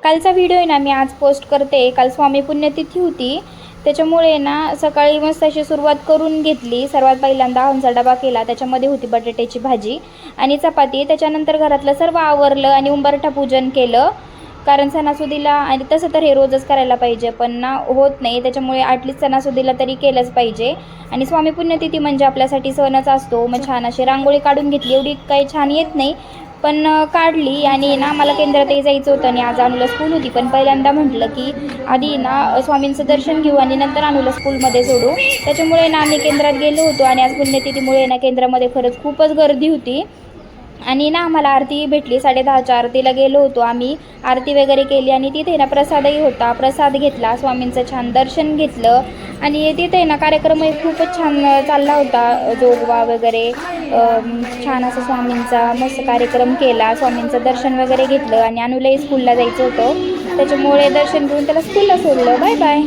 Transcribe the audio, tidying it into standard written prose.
कालचा व्हिडिओ आहे ना मी आज पोस्ट करते. काल स्वामी पुण्यतिथी होती, त्याच्यामुळे ना सकाळी मस्त अशी सुरुवात करून घेतली. सर्वात पहिल्यांदा आमचा डबा केला, त्याच्यामध्ये होती बटाट्याची भाजी आणि चपाती. त्याच्यानंतर घरातलं सर्व आवरलं आणि उंबरठा पूजन केलं, कारण सणासुदीला आणि तसं तर हे रोजच करायला पाहिजे पण ना होत नाही, त्याच्यामुळे ॲटलीस्ट सणासुदीला तरी केलंच पाहिजे. आणि स्वामी पुण्यतिथी म्हणजे आपल्यासाठी सणच असतो. मग छान अशी रांगोळी काढून घेतली, एवढी काही छान येत नाही पण काढली. आणि ना मला केंद्रातही जायचं होतं आणि आज अनुला स्कूल होती, पण पहिल्यांदा म्हटलं की आधी ना स्वामींचं दर्शन घेऊ आणि नंतर अनुला स्कूलमध्ये सोडू. त्याच्यामुळे ना आम्ही केंद्रात गेलो होतो आणि आज पुण्यतिथीमुळे ना केंद्रामध्ये खरंच खूपच गर्दी होती. आणि ना आम्हाला आरती भेटली, 10:30च्या आरतीला गेलो होतो आम्ही. आरती वगैरे केली आणि तिथे ना प्रसादही होता, प्रसाद घेतला, स्वामींचं छान दर्शन घेतलं. आणि तिथे ना कार्यक्रमही खूपच छान चालला होता, जोगवा वगैरे छान असं स्वामींचा मस्त कार्यक्रम केला. स्वामींचं दर्शन वगैरे घेतलं आणि अनुलाही स्कूलला जायचं होतं, त्याच्यामुळे दर्शन घेऊन त्याला स्कूलला सोडलं. Bye bye.